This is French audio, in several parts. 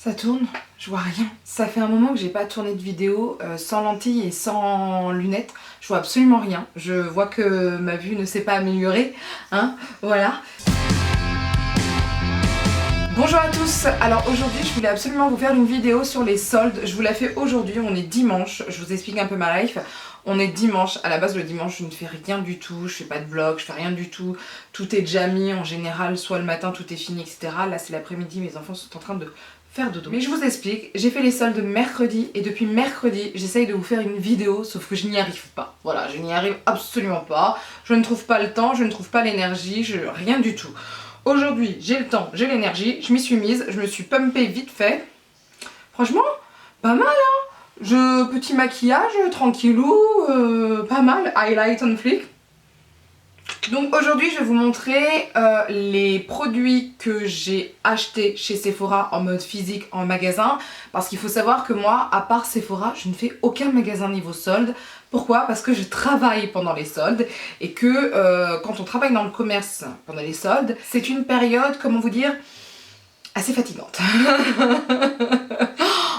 Ça tourne, je vois rien. Ça fait un moment que j'ai pas tourné de vidéo sans lentilles et sans lunettes. Je vois absolument rien. Je vois que ma vue ne s'est pas améliorée, hein, voilà. Bonjour à tous, alors aujourd'hui je voulais absolument vous faire une vidéo sur les soldes. Je vous la fais aujourd'hui, on est dimanche, je vous explique un peu ma life. On est dimanche, à la base le dimanche je ne fais rien du tout, je fais pas de vlog, je fais rien du tout. Tout est déjà mis en général, soit le matin tout est fini, etc. Là c'est l'après-midi, mes enfants sont en train de faire dodo. Mais je vous explique, j'ai fait les soldes mercredi et depuis mercredi j'essaye de vous faire une vidéo sauf que je n'y arrive pas. Voilà, je n'y arrive absolument pas, je ne trouve pas le temps, je ne trouve pas l'énergie, rien du tout. Aujourd'hui, j'ai le temps, j'ai l'énergie, je m'y suis mise, je me suis pumpée vite fait. Franchement, pas mal hein. Petit maquillage, tranquillou, pas mal, highlight on flick. Donc aujourd'hui je vais vous montrer les produits que j'ai achetés chez Sephora en mode physique en magasin. Parce qu'il faut savoir que moi, à part Sephora, je ne fais aucun magasin niveau solde. Pourquoi? Parce que je travaille pendant les soldes et que quand on travaille dans le commerce pendant les soldes, c'est une période, comment vous dire, assez fatigante.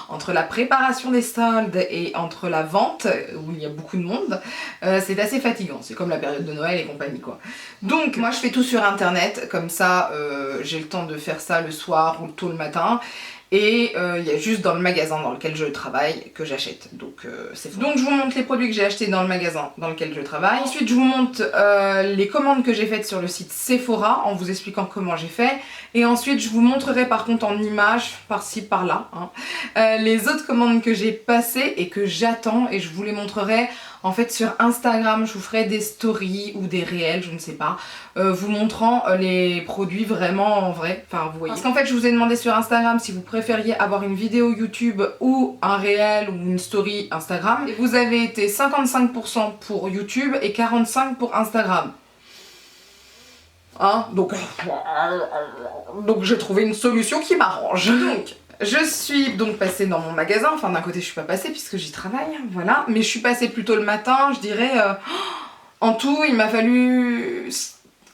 Entre la préparation des soldes et entre la vente, où il y a beaucoup de monde, c'est assez fatigant. C'est comme la période de Noël et compagnie quoi. Donc moi je fais tout sur internet, comme ça j'ai le temps de faire ça le soir ou tôt le matin. Et il y a juste dans le magasin dans lequel je travaille que j'achète. Donc c'est fou. Donc je vous montre les produits que j'ai achetés dans le magasin dans lequel je travaille. Ensuite je vous montre les commandes que j'ai faites sur le site Sephora en vous expliquant comment j'ai fait. Et ensuite je vous montrerai par contre en images par-ci par-là hein, les autres commandes que j'ai passées et que j'attends. Et je vous les montrerai en fait sur Instagram. Je vous ferai des stories ou des réels, je ne sais pas, vous montrant les produits vraiment en vrai. Enfin vous voyez. Parce qu'en fait je vous ai demandé sur Instagram si vous préfériez avoir une vidéo YouTube ou un réel ou une story Instagram. Et vous avez été 55% pour YouTube et 45% pour Instagram. Hein, donc j'ai trouvé une solution qui m'arrange. Donc je suis donc passée dans mon magasin, enfin d'un côté je suis pas passée puisque j'y travaille, voilà, mais je suis passée plutôt le matin, je dirais, en tout il m'a fallu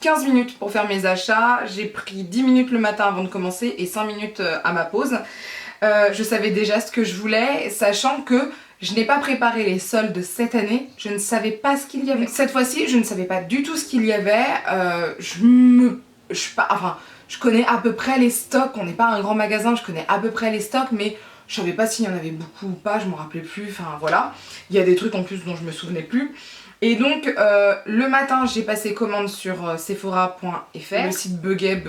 15 minutes pour faire mes achats, j'ai pris 10 minutes le matin avant de commencer et 5 minutes à ma pause. Je savais déjà ce que je voulais, sachant que je n'ai pas préparé les soldes cette année, je ne savais pas ce qu'il y avait. Cette fois-ci, je ne savais pas du tout ce qu'il y avait, je connais à peu près les stocks, on n'est pas un grand magasin, je connais à peu près les stocks, mais je savais pas s'il y en avait beaucoup ou pas, je me rappelais plus, enfin voilà. Il y a des trucs en plus dont je me souvenais plus. Et donc le matin j'ai passé commande sur sephora.fr. Le site buguait,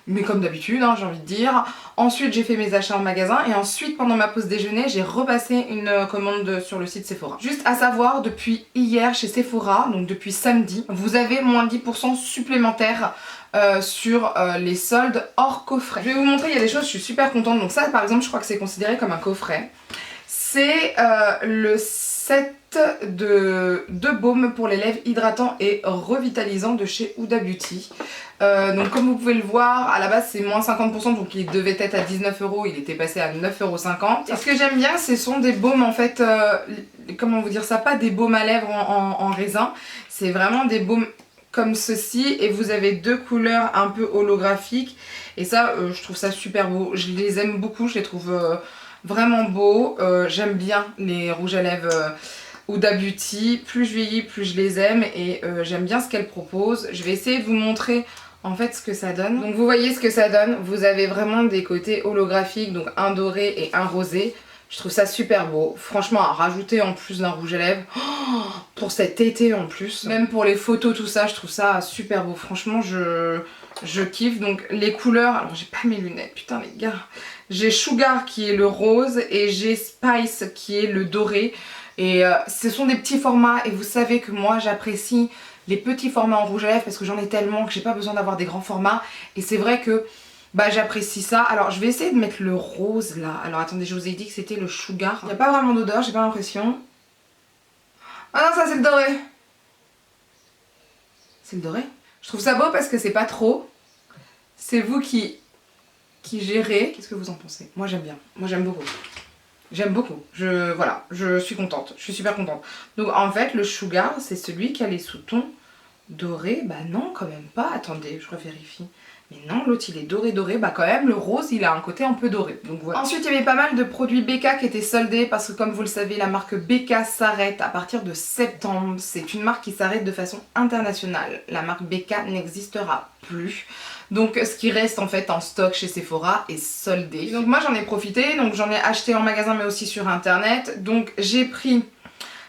mais comme d'habitude hein, j'ai envie de dire. Ensuite j'ai fait mes achats en magasin et ensuite pendant ma pause déjeuner j'ai repassé une commande sur le site Sephora. Juste à savoir, depuis hier chez Sephora, donc depuis samedi, vous avez moins 10% supplémentaire sur les soldes hors coffret. Je vais vous montrer, il y a des choses, je suis super contente. Donc ça par exemple je crois que c'est considéré comme un coffret. C'est le set de baumes pour les lèvres hydratants et revitalisants de chez Huda Beauty. Donc comme vous pouvez le voir, à la base c'est moins 50%, donc il devait être à 19 €, il était passé à 9,50 €. Et ce que j'aime bien, ce sont des baumes en fait, comment vous dire ça, pas des baumes à lèvres en raisin, c'est vraiment des baumes comme ceci et vous avez deux couleurs un peu holographiques et ça je trouve ça super beau, je les aime beaucoup, je les trouve vraiment beaux. J'aime bien les rouges à lèvres Huda Beauty, plus je vieillis plus je les aime et j'aime bien ce qu'elle propose. Je vais essayer de vous montrer en fait ce que ça donne. Donc vous voyez ce que ça donne, vous avez vraiment des côtés holographiques, donc un doré et un rosé. Je trouve ça super beau, franchement à rajouter en plus d'un rouge à lèvres, pour cet été en plus. Même pour les photos tout ça, je trouve ça super beau, franchement je kiffe. Donc les couleurs, alors j'ai pas mes lunettes, putain les gars. J'ai Sugar qui est le rose et j'ai Spice qui est le doré. Et ce sont des petits formats et vous savez que moi j'apprécie les petits formats en rouge à lèvres parce que j'en ai tellement que j'ai pas besoin d'avoir des grands formats. Et c'est vrai que bah j'apprécie ça. Alors je vais essayer de mettre le rose là. Alors attendez, je vous ai dit que c'était le Sugar. Il n'y a pas vraiment d'odeur, j'ai pas l'impression. Ah non, ça c'est le doré. C'est le doré. Je trouve ça beau parce que c'est pas trop. C'est vous qui gérez. Qu'est-ce que vous en pensez? Moi j'aime bien, moi j'aime beaucoup. J'aime beaucoup, voilà, je suis contente, je suis super contente. Donc en fait le Sugar c'est celui qui a les sous-tons dorés. Bah non quand même pas, attendez je revérifie. Mais non, l'autre il est doré doré, bah quand même le rose il a un côté un peu doré, donc voilà. Ensuite il y avait pas mal de produits BK qui étaient soldés parce que comme vous le savez la marque BK s'arrête à partir de septembre. C'est une marque qui s'arrête de façon internationale. La marque BK n'existera plus. Donc ce qui reste en fait en stock chez Sephora est soldé. Donc moi j'en ai profité, donc j'en ai acheté en magasin mais aussi sur internet. Donc j'ai pris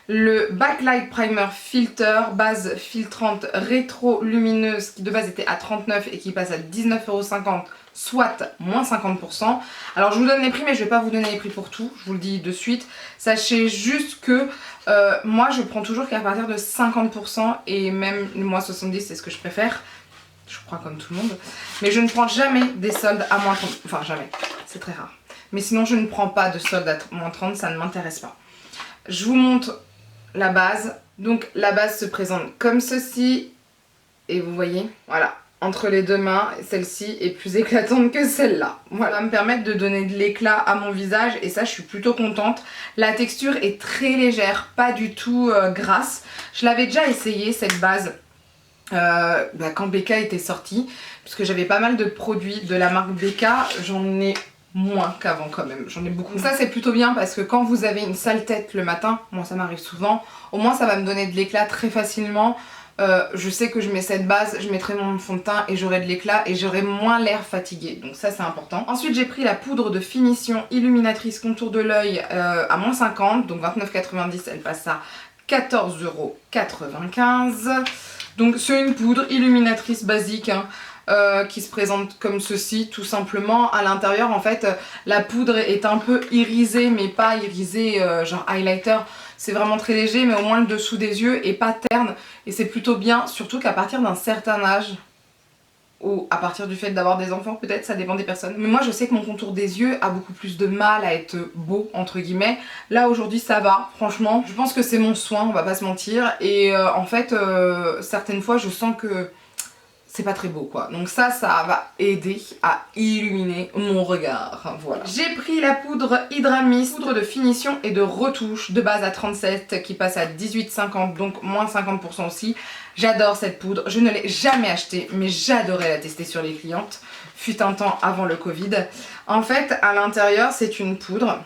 le Backlight Primer Filter base filtrante rétro lumineuse qui de base était à 39 et qui passe à 19,50€, soit moins 50%. Alors je vous donne les prix mais je vais pas vous donner les prix pour tout, je vous le dis de suite. Sachez juste que moi je prends toujours qu'à partir de 50% et même moi 70 c'est ce que je préfère. Je crois comme tout le monde. Mais je ne prends jamais des soldes à moins 30. Enfin jamais, c'est très rare. Mais sinon je ne prends pas de soldes à moins 30, ça ne m'intéresse pas. Je vous montre la base. Donc la base se présente comme ceci. Et vous voyez, voilà. Entre les deux mains, celle-ci est plus éclatante que celle-là. Voilà, ça va me permettre de donner de l'éclat à mon visage et ça je suis plutôt contente. La texture est très légère, pas du tout grasse. Je l'avais déjà essayé cette base quand BK était sorti, puisque j'avais pas mal de produits de la marque BK, j'en ai moins qu'avant quand même, j'en ai beaucoup. Donc ça c'est plutôt bien parce que quand vous avez une sale tête le matin, moi ça m'arrive souvent, au moins ça va me donner de l'éclat très facilement. Je sais que je mets cette base, je mettrai mon fond de teint et j'aurai de l'éclat et j'aurai moins l'air fatigué, donc ça c'est important. Ensuite j'ai pris la poudre de finition illuminatrice contour de l'œil à moins 50, donc 29,90, elle passe à 14,95€. Donc c'est une poudre illuminatrice basique hein, qui se présente comme ceci tout simplement. À l'intérieur en fait la poudre est un peu irisée mais pas irisée genre highlighter. C'est vraiment très léger mais au moins le dessous des yeux est pas terne et c'est plutôt bien, surtout qu'à partir d'un certain âge ou à partir du fait d'avoir des enfants peut-être, ça dépend des personnes. Mais moi je sais que mon contour des yeux a beaucoup plus de mal à être beau entre guillemets. Là aujourd'hui ça va, franchement. Je pense que c'est mon soin, on va pas se mentir. Et en fait certaines fois je sens que c'est pas très beau quoi. Donc ça va aider à illuminer mon regard. Voilà. J'ai pris la poudre Hydra Mist, poudre de finition et de retouche de base à 37 qui passe à 18,50 donc moins 50% aussi. J'adore cette poudre, je ne l'ai jamais achetée mais j'adorais la tester sur les clientes. Fut un temps avant le Covid. En fait à l'intérieur c'est une poudre,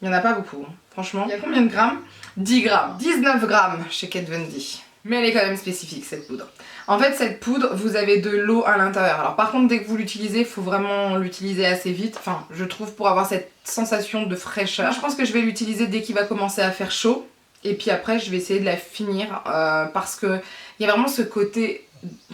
il n'y en a pas beaucoup hein. Franchement. Il y a combien de grammes? 10 grammes, 19 grammes chez Kat Von D. Mais elle est quand même spécifique cette poudre. En fait cette poudre vous avez de l'eau à l'intérieur. Alors par contre dès que vous l'utilisez il faut vraiment l'utiliser assez vite. Enfin je trouve pour avoir cette sensation de fraîcheur. Moi, je pense que je vais l'utiliser dès qu'il va commencer à faire chaud. Et puis après je vais essayer de la finir parce que il y a vraiment ce côté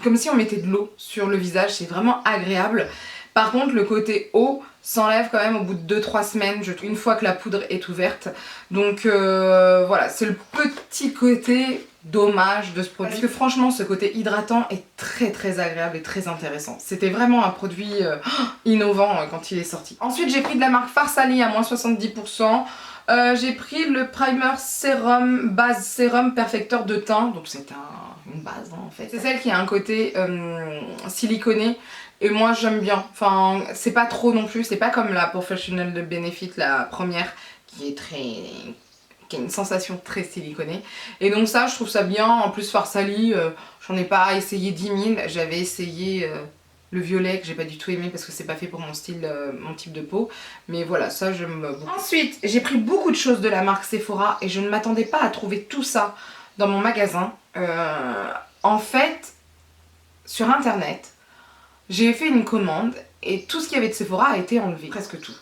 comme si on mettait de l'eau sur le visage. C'est vraiment agréable. Par contre le côté eau s'enlève quand même au bout de 2-3 semaines, une fois que la poudre est ouverte. Donc voilà, c'est le petit côté dommage de ce produit. Parce que franchement, ce côté hydratant est très très agréable et très intéressant. C'était vraiment un produit innovant quand il est sorti. Ensuite, j'ai pris de la marque Farsali à moins 70%. J'ai pris le primer sérum, base sérum perfecteur de teint. Donc c'est une base hein, en fait. C'est celle qui a un côté siliconé. Et moi j'aime bien, enfin c'est pas trop non plus, c'est pas comme la Professional de Benefit, la première qui a une sensation très siliconée. Et donc ça je trouve ça bien, en plus Farsali, j'en ai pas essayé 10 000, j'avais essayé le violet que j'ai pas du tout aimé parce que c'est pas fait pour mon style, mon type de peau. Mais voilà, ça j'aime beaucoup. Ensuite j'ai pris beaucoup de choses de la marque Sephora et je ne m'attendais pas à trouver tout ça dans mon magasin. En fait, sur internet, j'ai fait une commande et tout ce qu'il y avait de Sephora a été enlevé, presque tout.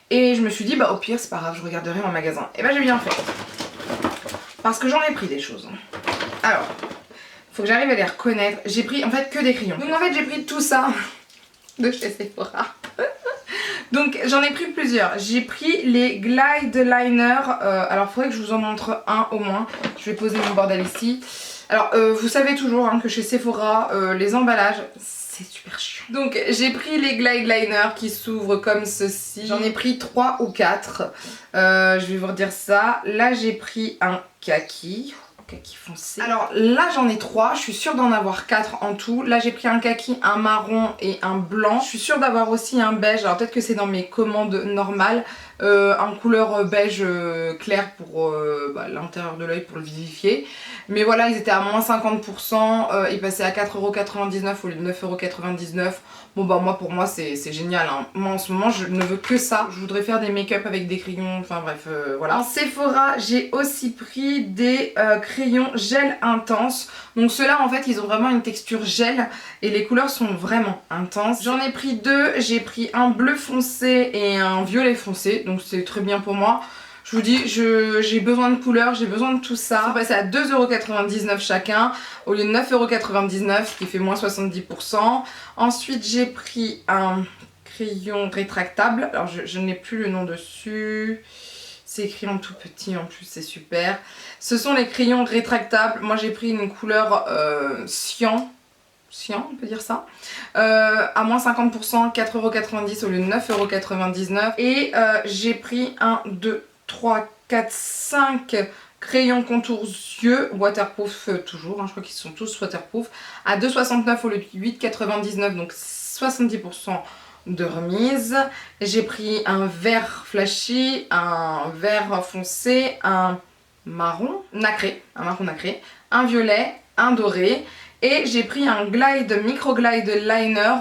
Et je me suis dit bah au pire c'est pas grave, je regarderai en magasin. Et bah j'ai bien fait. Parce que j'en ai pris des choses. Alors, faut que j'arrive à les reconnaître. J'ai pris en fait que des crayons. Donc en fait j'ai pris tout ça de chez Sephora. Donc j'en ai pris plusieurs. J'ai pris les Glide Liner. Alors il faudrait que je vous en montre un au moins. Je vais poser mon bordel ici. Alors vous savez toujours hein, que chez Sephora les emballages c'est super chiant. Donc j'ai pris les Glide Liner qui s'ouvrent comme ceci. J'en ai pris 3 ou 4. Je vais vous redire ça. Là j'ai pris un kaki. kaki foncé. Alors là j'en ai 3, je suis sûre d'en avoir 4 en tout. Là j'ai pris un kaki, un marron et un blanc. Je suis sûre d'avoir aussi un beige, alors peut-être que c'est dans mes commandes normales. En couleur beige clair pour l'intérieur de l'œil pour le vivifier. Mais voilà, ils étaient à moins 50%, ils passaient à 4,99€ au lieu de 9,99€. Bon bah moi pour moi c'est génial, hein. Moi en ce moment je ne veux que ça. Je voudrais faire des make-up avec des crayons, enfin bref voilà. En Sephora j'ai aussi pris des crayons gel intense. Donc ceux-là en fait ils ont vraiment une texture gel et les couleurs sont vraiment intenses. J'en ai pris 2, j'ai pris un bleu foncé et un violet foncé. Donc c'est très bien pour moi. Je vous dis, j'ai besoin de couleurs, j'ai besoin de tout ça. C'est passé à 2,99€ chacun au lieu de 9,99€, ce qui fait moins 70%. Ensuite, j'ai pris un crayon rétractable. Alors, je n'ai plus le nom dessus. C'est écrit en tout petit en plus, c'est super. Ce sont les crayons rétractables. Moi, j'ai pris une couleur cyan, on peut dire ça, à moins 50%, 4,90€ au lieu de 9,99€. Et j'ai pris 1, 2, 3, 4, 5 crayons contours yeux, waterproof toujours, hein, je crois qu'ils sont tous waterproof, à 2,69€ au lieu de 8,99€, donc 70% de remise. J'ai pris un vert flashy, un vert foncé, un marron nacré, un violet, un doré. Et j'ai pris un micro-glide liner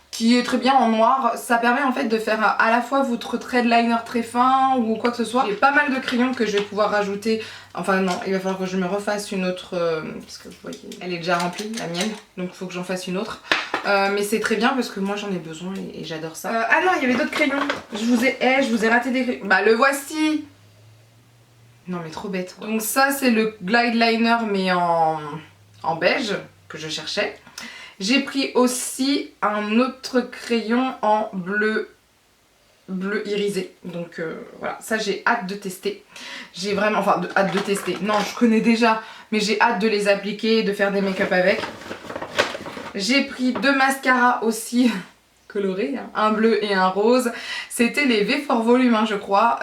qui est très bien en noir. Ça permet en fait de faire à la fois votre trait de liner très fin ou quoi que ce soit. J'ai pas mal de crayons que je vais pouvoir rajouter. Enfin non, il va falloir que je me refasse une autre parce que vous voyez, elle est déjà remplie, la mienne. Donc il faut que j'en fasse une autre. Mais c'est très bien parce que moi j'en ai besoin et j'adore ça. Ah non, il y avait d'autres crayons. Je vous ai raté des crayons. Bah le voici. Non mais trop bête. Donc ça c'est le glide liner mais en beige que je cherchais. J'ai pris aussi un autre crayon en bleu irisé. Donc voilà, ça j'ai hâte de tester. J'ai vraiment, enfin hâte de tester. Non, je connais déjà, mais j'ai hâte de les appliquer, de faire des make-up avec. J'ai pris 2 mascaras aussi colorés, hein, un bleu et un rose. C'était les V4 Volume, hein, je crois.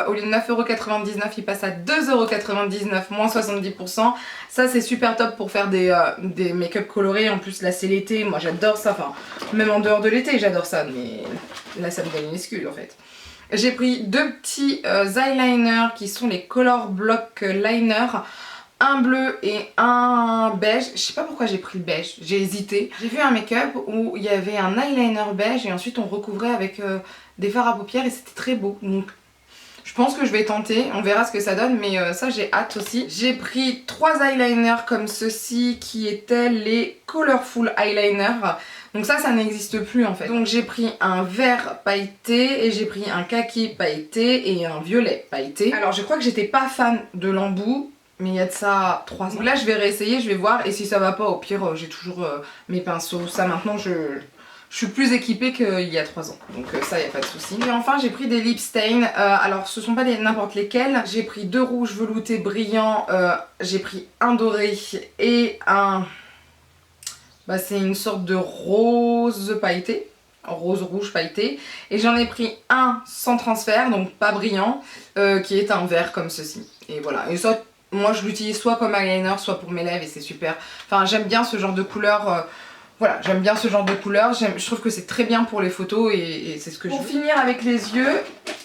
Au lieu de 9,99€, ils passent à 2,99€, moins 70%. Ça c'est super top pour faire des make-up colorés. En plus là c'est l'été, moi j'adore ça. Enfin, même en dehors de l'été j'adore ça, mais là ça me donne une excuse en fait. J'ai pris 2 petits eyeliners qui sont les Color Block Liner. Un bleu et un beige. Je sais pas pourquoi j'ai pris le beige, j'ai hésité. J'ai vu un make-up où il y avait un eyeliner beige et ensuite on recouvrait avec des fards à paupières et c'était très beau. Donc je pense que je vais tenter, on verra ce que ça donne, mais ça j'ai hâte aussi. J'ai pris 3 eyeliners comme ceci qui étaient les Colorful Eyeliners. Donc ça n'existe plus en fait. Donc j'ai pris un vert pailleté et j'ai pris un kaki pailleté et un violet pailleté. Alors je crois que j'étais pas fan de l'embout, mais il y a de ça 3 ans. Donc là je vais réessayer, je vais voir et si ça va pas au pire j'ai toujours mes pinceaux. Ça maintenant je suis plus équipée qu'il y a 3 ans. Donc ça y a pas de souci. Et enfin j'ai pris des lip stains. Alors ce sont pas n'importe lesquels. J'ai pris 2 rouges veloutés brillants. J'ai pris un doré et un... Bah, c'est une sorte de rose pailleté. Rose rouge pailleté. Et j'en ai pris un sans transfert, donc pas brillant, qui est un vert comme ceci. Et voilà. Et ça... Moi je l'utilise soit comme eyeliner, soit pour mes lèvres et c'est super. Enfin j'aime bien ce genre de couleur. Voilà, j'aime bien ce genre de couleur. Je trouve que c'est très bien pour les photos et c'est ce que je veux. Pour finir avec les yeux,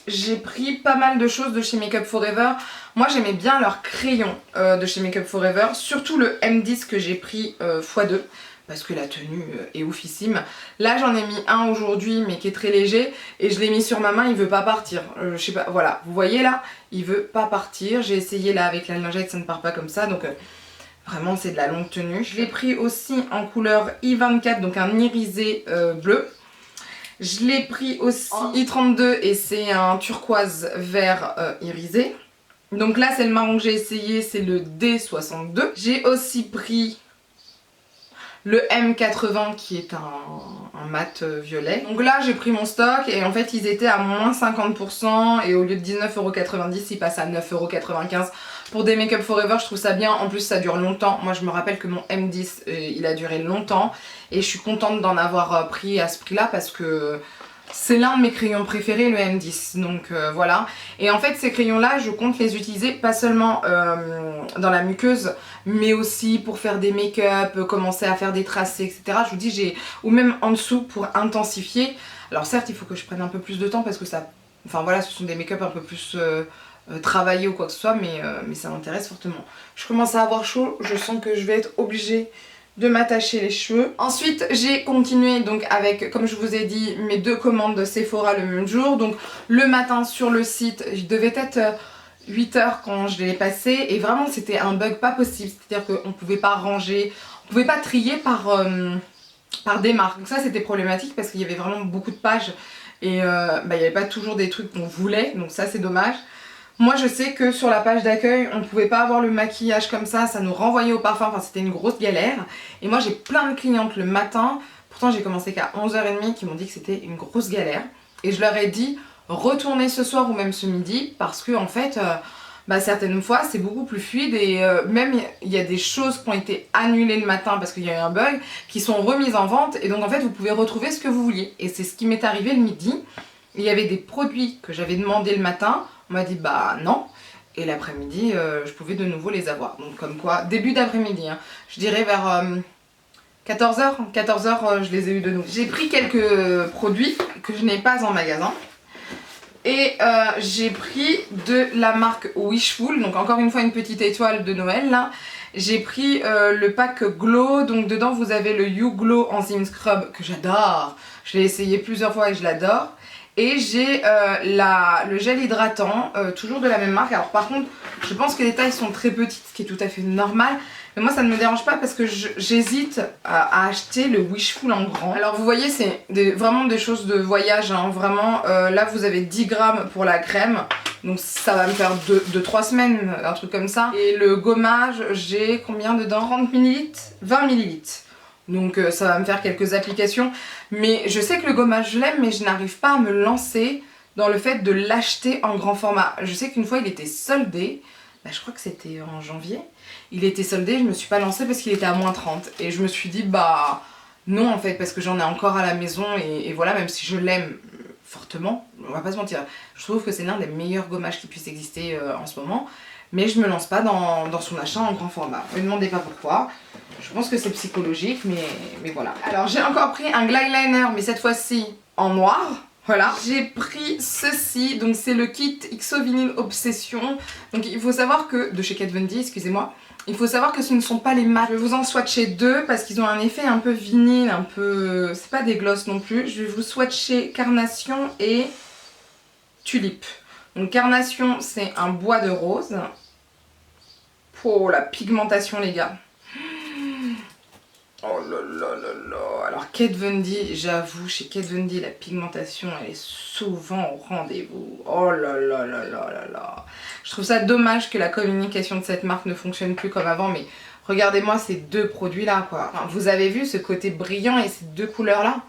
j'ai pris pas mal de choses de chez Make Up For Ever. Moi j'aimais bien leur crayon de chez Make Up For Ever. Surtout le M10 que j'ai pris x2. Parce que la tenue est oufissime. Là j'en ai mis un aujourd'hui mais qui est très léger et je l'ai mis sur ma main, il veut pas partir. Je sais pas, voilà, vous voyez là, il veut pas partir. J'ai essayé là avec la lingette, ça ne part pas comme ça donc vraiment c'est de la longue tenue. Je l'ai pris aussi en couleur I24, donc un irisé bleu. Je l'ai pris aussi en I32 et c'est un turquoise vert irisé. Donc là c'est le marron que j'ai essayé, c'est le D62. J'ai aussi pris le M80 qui est un mat violet. Donc là j'ai pris mon stock et en fait ils étaient à moins 50% et au lieu de 19,90€ ils passent à 9,95€. Pour des Make Up For Ever je trouve ça bien, en plus ça dure longtemps. Moi je me rappelle que mon M10 il a duré longtemps et je suis contente d'en avoir pris à ce prix là parce que C'est l'un de mes crayons préférés, le M10, donc voilà. Et en fait ces crayons là je compte les utiliser pas seulement dans la muqueuse, mais aussi pour faire des make-up, commencer à faire des tracés, etc. Je vous dis, ou même en dessous pour intensifier. Alors certes il faut que je prenne un peu plus de temps parce que ça, enfin voilà, ce sont des make-up un peu plus travaillés ou quoi que ce soit, mais ça m'intéresse fortement. Je commence à avoir chaud, je sens que je vais être obligée de m'attacher les cheveux. Ensuite j'ai continué donc avec, comme je vous ai dit, mes 2 commandes de Sephora le même jour. Donc le matin sur le site, je devais être 8h quand je l'ai passé et vraiment c'était un bug pas possible. C'est-à-dire qu'on pouvait pas ranger, on pouvait pas trier par des marques. Donc ça c'était problématique parce qu'il y avait vraiment beaucoup de pages et il n'y avait pas toujours des trucs qu'on voulait, donc ça c'est dommage. Moi je sais que sur la page d'accueil on pouvait pas avoir le maquillage comme ça nous renvoyait au parfum, enfin c'était une grosse galère. Et moi j'ai plein de clientes le matin, pourtant j'ai commencé qu'à 11h30, qui m'ont dit que c'était une grosse galère. Et je leur ai dit retournez ce soir ou même ce midi parce que en fait certaines fois c'est beaucoup plus fluide et même il y a des choses qui ont été annulées le matin parce qu'il y a eu un bug, qui sont remises en vente et donc en fait vous pouvez retrouver ce que vous vouliez. Et c'est ce qui m'est arrivé le midi. Il y avait des produits que j'avais demandé le matin, on m'a dit bah non, et l'après-midi je pouvais de nouveau les avoir. Donc comme quoi, début d'après-midi, hein, je dirais vers 14h je les ai eu de nouveau. J'ai pris quelques produits que je n'ai pas en magasin. Et j'ai pris de la marque Wishful, donc encore une fois une petite étoile de Noël là. J'ai pris le pack Glow, donc dedans vous avez le You Glow Enzyme Scrub que j'adore. Je l'ai essayé plusieurs fois et je l'adore. Et j'ai le gel hydratant, toujours de la même marque. Alors par contre, je pense que les tailles sont très petites, ce qui est tout à fait normal. Mais moi ça ne me dérange pas parce que j'hésite à acheter le Wishful en grand. Alors vous voyez c'est vraiment des choses de voyage, hein. Vraiment là vous avez 10 grammes pour la crème. Donc ça va me faire 2-3 semaines, un truc comme ça. Et le gommage, j'ai combien dedans? 30 ml, 20 ml. Donc ça va me faire quelques applications. Mais je sais que le gommage je l'aime, mais je n'arrive pas à me lancer dans le fait de l'acheter en grand format. Je sais qu'une fois il était soldé, je crois que c'était en janvier. Il était soldé, je me suis pas lancée parce qu'il était à moins 30. Et je me suis dit bah non en fait, parce que j'en ai encore à la maison et voilà, même si je l'aime fortement, on va pas se mentir, je trouve que c'est l'un des meilleurs gommages qui puisse exister en ce moment. Mais je me lance pas dans son achat en grand format. Ne me demandez pas pourquoi. Je pense que c'est psychologique, mais voilà. Alors j'ai encore pris un glide liner, mais cette fois-ci en noir. Voilà. J'ai pris ceci, donc c'est le kit XO Vinyl Obsession. Donc il faut savoir que, de chez Kat Von D, excusez-moi, il faut savoir que ce ne sont pas les mats. Je vais vous en swatcher 2 parce qu'ils ont un effet un peu vinyle, un peu... c'est pas des gloss non plus. Je vais vous swatcher Carnation et Tulipe. Donc Carnation c'est un bois de rose. Oh la pigmentation les gars. Oh là là là là. Alors Kat Von D, j'avoue, chez Kat Von D la pigmentation elle est souvent au rendez-vous. Oh là là là là là là. Je trouve ça dommage que la communication de cette marque ne fonctionne plus comme avant, mais regardez-moi ces 2 produits là quoi. Enfin, vous avez vu ce côté brillant et ces 2 couleurs là?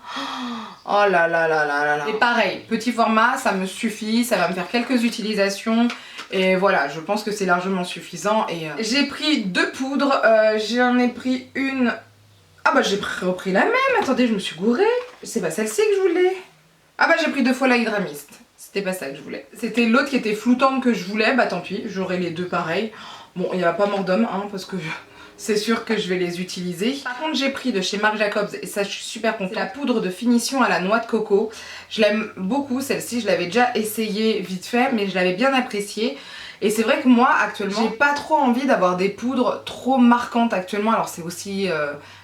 Oh là là là là là là. Et pareil, petit format, ça me suffit, ça va me faire quelques utilisations. Et voilà, je pense que c'est largement suffisant. Et j'ai pris 2 poudres, j'en ai pris une... Ah bah j'ai repris la même, attendez je me suis gourée. C'est pas celle-ci que je voulais. Ah bah j'ai pris 2 fois la Hydra Mist. C'était pas ça que je voulais. C'était l'autre qui était floutante que je voulais, bah tant pis, j'aurai les 2 pareils. Bon, il n'y a pas mort d'homme, hein, parce que c'est sûr que je vais les utiliser. Par contre j'ai pris de chez Marc Jacobs, et ça je suis super contente, la poudre de finition à la noix de coco. Je l'aime beaucoup celle-ci, je l'avais déjà essayée vite fait, mais je l'avais bien appréciée. Et c'est vrai que moi actuellement j'ai pas trop envie d'avoir des poudres trop marquantes actuellement. Alors c'est aussi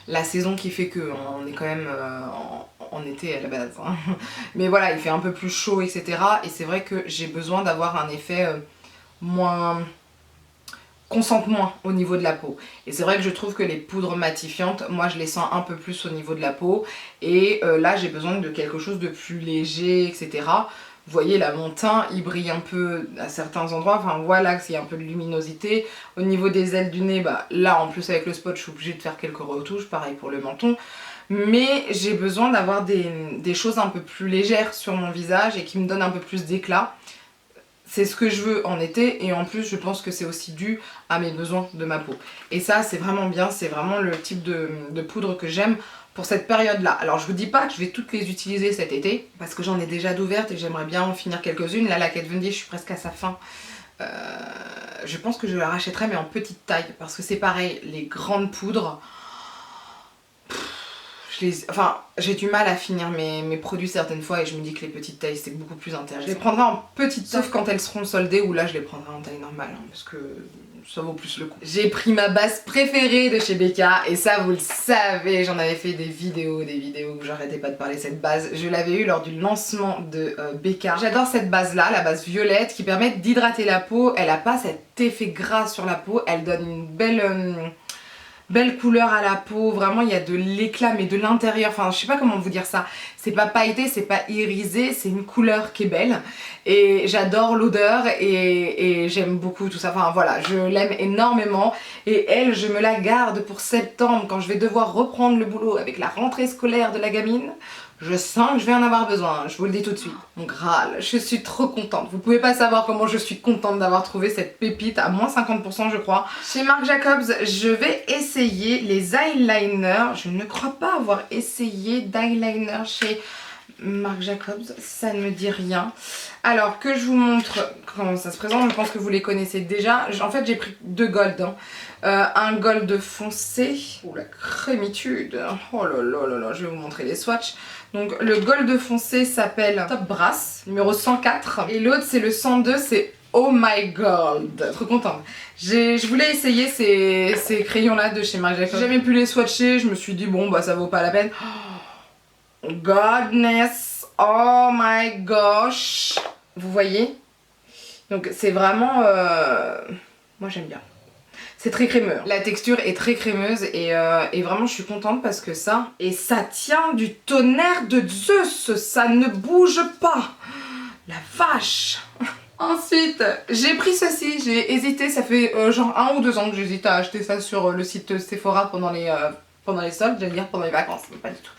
la saison qui fait qu'on est quand même en été à la base, hein. Mais voilà, il fait un peu plus chaud etc. Et c'est vrai que j'ai besoin d'avoir un effet moins... concentre moins au niveau de la peau. Et c'est vrai que je trouve que les poudres matifiantes, moi je les sens un peu plus au niveau de la peau. Et là j'ai besoin de quelque chose de plus léger etc. Vous voyez là mon teint il brille un peu à certains endroits, enfin voilà qu'il y a un peu de luminosité. Au niveau des ailes du nez, bah là en plus avec le spot je suis obligée de faire quelques retouches, pareil pour le menton. Mais j'ai besoin d'avoir des choses un peu plus légères sur mon visage et qui me donnent un peu plus d'éclat. C'est ce que je veux en été et en plus je pense que c'est aussi dû à mes besoins de ma peau. Et ça c'est vraiment bien, c'est vraiment le type de poudre que j'aime pour cette période là. Alors je vous dis pas que je vais toutes les utiliser cet été parce que j'en ai déjà d'ouvertes et j'aimerais bien en finir quelques-unes. Là la Kat Von D, je suis presque à sa fin. Je pense que je la rachèterai mais en petite taille parce que c'est pareil, les grandes poudres, enfin j'ai du mal à finir mes produits certaines fois et je me dis que les petites tailles c'est beaucoup plus intéressant. Je les prendrai en petite taille sauf quand elles seront soldées ou là je les prendrai en taille normale hein, parce que ça vaut plus le coup. J'ai pris ma base préférée de chez Becca et ça vous le savez, j'en avais fait des vidéos où j'arrêtais pas de parler de cette base. Je l'avais eu lors du lancement de Becca. J'adore cette base là, la base violette qui permet d'hydrater la peau. Elle a pas cet effet gras sur la peau, elle donne une belle couleur à la peau, vraiment il y a de l'éclat mais de l'intérieur, enfin je sais pas comment vous dire ça, c'est pas pailleté, c'est pas irisé, c'est une couleur qui est belle et j'adore l'odeur et j'aime beaucoup tout ça, enfin voilà, je l'aime énormément et elle je me la garde pour septembre quand je vais devoir reprendre le boulot avec la rentrée scolaire de la gamine. Je sens que je vais en avoir besoin, je vous le dis tout de suite. Mon Graal, je suis trop contente. Vous pouvez pas savoir comment je suis contente d'avoir trouvé cette pépite à moins 50% je crois. Chez Marc Jacobs, je vais essayer les eyeliners. Je ne crois pas avoir essayé d'eyeliner chez Marc Jacobs, ça ne me dit rien. Alors que je vous montre comment ça se présente, je pense que vous les connaissez déjà. En fait j'ai pris deux golds. Hein. Un gold foncé, oh la crémitude, oh là là là là, je vais vous montrer les swatchs. Donc le gold foncé s'appelle Top Brass, numéro 104. Et l'autre c'est le 102, c'est Oh My Gold. Trop contente. Je voulais essayer ces crayons là de chez Marc Jacobs. J'ai jamais pu les swatcher, je me suis dit bon bah ça vaut pas la peine. Oh, Godness, oh my gosh. Vous voyez? Donc c'est vraiment... moi j'aime bien. C'est très crémeux. La texture est très crémeuse et vraiment je suis contente parce que ça... Et ça tient du tonnerre de Zeus, ça ne bouge pas. La vache. Ensuite, j'ai pris ceci, j'ai hésité, ça fait genre 1 ou 2 ans que j'hésite à acheter ça sur le site Sephora pendant les soldes, j'allais dire pendant les vacances, mais pas du tout.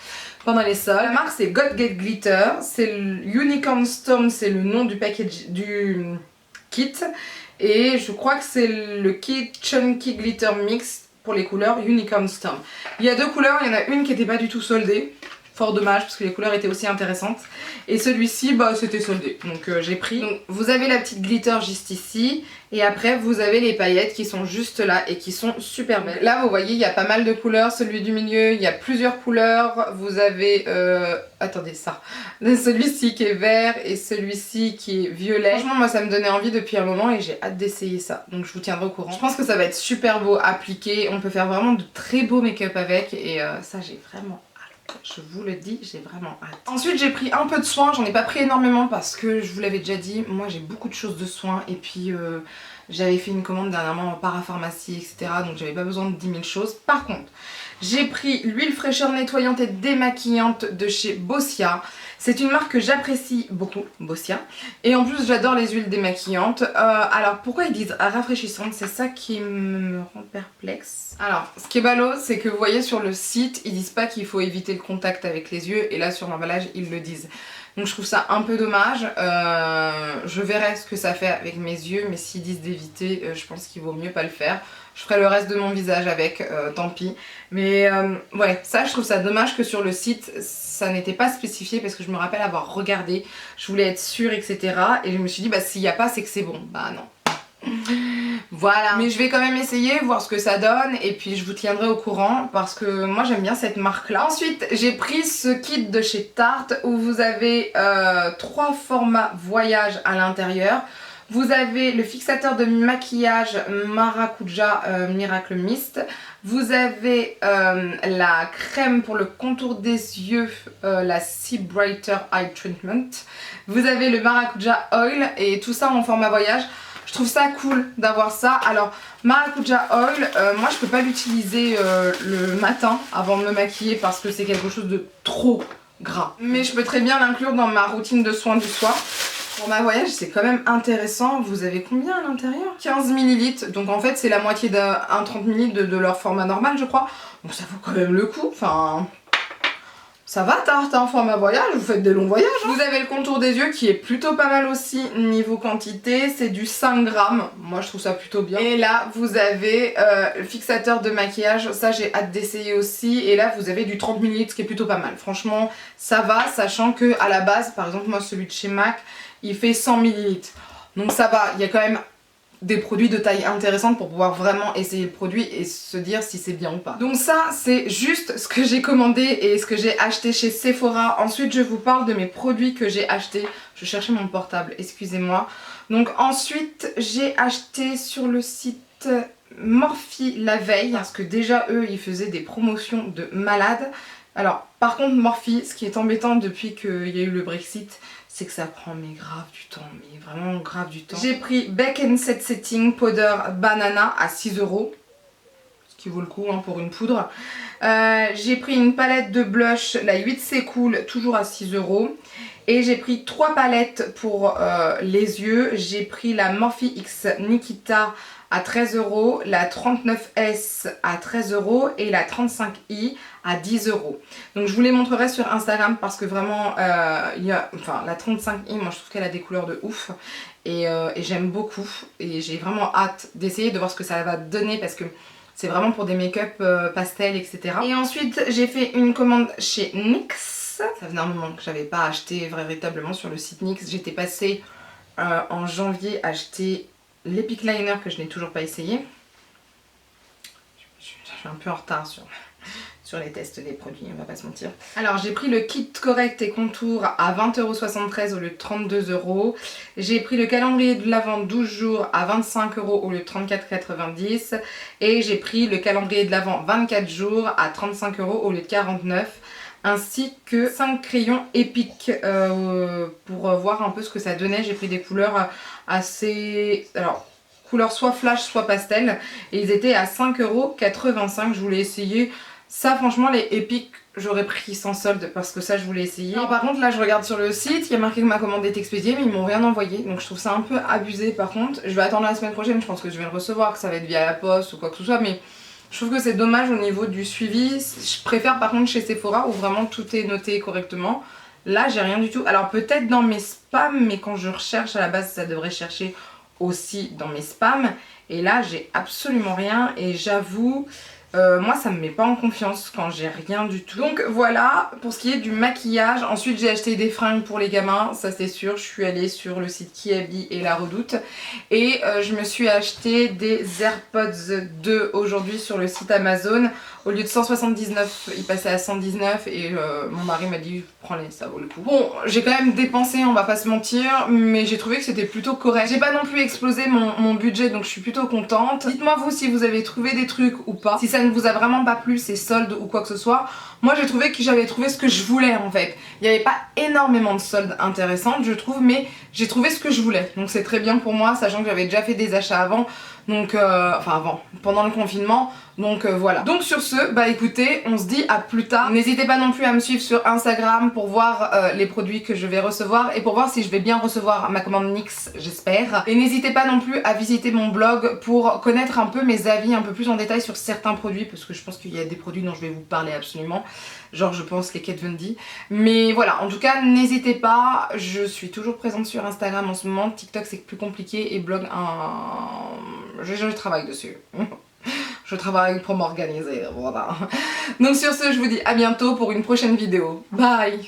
Pendant les soldes. La marque c'est God Get Glitter, c'est Unicorn Storm, c'est le nom du package du kit. Et je crois que c'est le kit Chunky Glitter Mix pour les couleurs Unicorn Storm. Il y a deux couleurs, il y en a une qui n'était pas du tout soldée. Fort dommage parce que les couleurs étaient aussi intéressantes. Et celui-ci, bah c'était soldé. Donc j'ai pris. Donc vous avez la petite glitter juste ici. Et après vous avez les paillettes qui sont juste là et qui sont super belles. Là vous voyez il y a pas mal de couleurs. Celui du milieu, il y a plusieurs couleurs. Vous avez... attendez ça. Celui-ci qui est vert et celui-ci qui est violet. Franchement moi ça me donnait envie depuis un moment et j'ai hâte d'essayer ça. Donc je vous tiendrai au courant. Je pense que ça va être super beau appliqué. On peut faire vraiment de très beaux make-up avec. Et ça j'ai vraiment... Je vous le dis, j'ai vraiment hâte. Ensuite j'ai pris un peu de soin, j'en ai pas pris énormément parce que je vous l'avais déjà dit, moi j'ai beaucoup de choses de soin et puis j'avais fait une commande dernièrement en parapharmacie etc. Donc j'avais pas besoin de 10 000 choses. Par contre, j'ai pris l'huile fraîcheur nettoyante et démaquillante de chez Boscia. C'est une marque que j'apprécie beaucoup, Boscia. Et en plus j'adore les huiles démaquillantes. Alors pourquoi ils disent rafraîchissantes? C'est ça qui me rend perplexe. Alors ce qui est ballot c'est que vous voyez sur le site ils disent pas qu'il faut éviter le contact avec les yeux. Et là sur l'emballage ils le disent. Donc je trouve ça un peu dommage. Je verrai ce que ça fait avec mes yeux. Mais s'ils disent d'éviter je pense qu'il vaut mieux pas le faire. Je ferai le reste de mon visage avec, tant pis. Mais ouais, ça je trouve ça dommage que sur le site ça n'était pas spécifié parce que je me rappelle avoir regardé, je voulais être sûre etc. Et je me suis dit bah s'il n'y a pas c'est que c'est bon. Bah non. Voilà, mais je vais quand même essayer, voir ce que ça donne et puis je vous tiendrai au courant parce que moi j'aime bien cette marque là. Ensuite j'ai pris ce kit de chez Tarte où vous avez 3 formats voyage à l'intérieur. Vous avez le fixateur de maquillage Maracuja Miracle Mist. Vous avez la crème pour le contour des yeux, la Sea Brighter Eye Treatment. Vous avez le Maracuja Oil et tout ça en format voyage. Je trouve ça cool d'avoir ça. Alors Maracuja Oil, moi je peux pas l'utiliser le matin avant de me maquiller parce que c'est quelque chose de trop gras. Mais je peux très bien l'inclure dans ma routine de soins du soir. Pour ma voyage c'est quand même intéressant. Vous avez combien à l'intérieur? 15 ml. Donc en fait c'est la moitié d'un 30 ml de leur format normal je crois. Donc ça vaut quand même le coup. Enfin... Ça va Tarte, hein, format voyage, vous faites des longs voyages. Hein. Vous avez le contour des yeux qui est plutôt pas mal aussi niveau quantité, c'est du 5 grammes. Moi je trouve ça plutôt bien. Et là vous avez le fixateur de maquillage, ça j'ai hâte d'essayer aussi. Et là vous avez du 30 ml ce qui est plutôt pas mal. Franchement ça va, sachant que à la base, par exemple moi celui de chez MAC, il fait 100 ml. Donc ça va, il y a quand même des produits de taille intéressante pour pouvoir vraiment essayer le produit et se dire si c'est bien ou pas. Donc ça c'est juste ce que j'ai commandé et ce que j'ai acheté chez Sephora. Ensuite je vous parle de mes produits que j'ai achetés. Je cherchais mon portable, excusez-moi. Donc ensuite j'ai acheté sur le site Morphe la veille parce que déjà eux ils faisaient des promotions de malades. Alors par contre Morphe, ce qui est embêtant depuis qu'il y a eu le Brexit, c'est que ça prend mais grave du temps, mais vraiment grave du temps. J'ai pris Bec Set Setting Powder Banana à 6 €, ce qui vaut le coup hein, pour une poudre. J'ai pris une palette de blush, la 8C Cool, toujours à 6 €. Et j'ai pris 3 palettes pour les yeux. J'ai pris la Morphe X Nikita à 13 €, la 39S à 13 € et la 35i à 10 €. Donc je vous les montrerai sur Instagram parce que vraiment la 35i, moi je trouve qu'elle a des couleurs de ouf et j'aime beaucoup et j'ai vraiment hâte d'essayer de voir ce que ça va donner parce que c'est vraiment pour des make-up pastel, etc. Et ensuite j'ai fait une commande chez NYX. Ça faisait un moment que j'avais pas acheté véritablement sur le site NYX. J'étais passée en janvier acheter l'Epic Liner que je n'ai toujours pas essayé. Je suis un peu en retard sur les tests des produits, on va pas se mentir. Alors j'ai pris le kit correct et contour à 20,73 € au lieu de 32 €. J'ai pris le calendrier de l'Avent 12 jours à 25 € au lieu de 34,90 €. Et j'ai pris le calendrier de l'Avent 24 jours à 35 € au lieu de 49 €. Ainsi que 5 crayons épiques pour voir un peu ce que ça donnait. J'ai pris des couleurs assez... Alors, couleurs soit flash soit pastel. Et ils étaient à 5,85 €. Je voulais essayer. Ça franchement les épiques j'aurais pris sans solde parce que ça je voulais essayer. Alors, par contre là je regarde sur le site, il y a marqué que ma commande est expédiée mais ils m'ont rien envoyé. Donc je trouve ça un peu abusé par contre. Je vais attendre la semaine prochaine, je pense que je vais le recevoir, que ça va être via la poste ou quoi que ce soit. Mais je trouve que c'est dommage au niveau du suivi. Je préfère par contre chez Sephora où vraiment tout est noté correctement. Là j'ai rien du tout. Alors peut-être dans mes spams, mais quand je recherche à la base ça devrait chercher aussi dans mes spams. Et là j'ai absolument rien et j'avoue... moi ça me met pas en confiance quand j'ai rien du tout. Donc voilà pour ce qui est du maquillage. Ensuite j'ai acheté des fringues pour les gamins, ça c'est sûr. Je suis allée sur le site Kiabi et La Redoute. Et je me suis acheté des AirPods 2 aujourd'hui sur le site Amazon. Au lieu de 179, il passait à 119 et mon mari m'a dit prends-les, ça vaut le coup. Bon, j'ai quand même dépensé, on va pas se mentir, mais j'ai trouvé que c'était plutôt correct. J'ai pas non plus explosé mon budget, donc je suis plutôt contente. Dites-moi vous si vous avez trouvé des trucs ou pas. Si ça ne vous a vraiment pas plu, ces soldes ou quoi que ce soit. Moi j'ai trouvé que j'avais trouvé ce que je voulais en fait. Il n'y avait pas énormément de soldes intéressantes je trouve, mais j'ai trouvé ce que je voulais. Donc c'est très bien pour moi, sachant que j'avais déjà fait des achats avant. Donc pendant le confinement. Donc voilà. Donc sur ce, bah écoutez, on se dit à plus tard. N'hésitez pas non plus à me suivre sur Instagram pour voir les produits que je vais recevoir et pour voir si je vais bien recevoir ma commande NYX, j'espère. Et n'hésitez pas non plus à visiter mon blog pour connaître un peu mes avis un peu plus en détail sur certains produits parce que je pense qu'il y a des produits dont je vais vous parler absolument. Genre je pense les Kat Von D. Mais voilà, en tout cas n'hésitez pas, je suis toujours présente sur Instagram en ce moment. TikTok c'est plus compliqué et blog je travaille dessus. Je travaille pour m'organiser, voilà. Donc sur ce, je vous dis à bientôt pour une prochaine vidéo. Bye!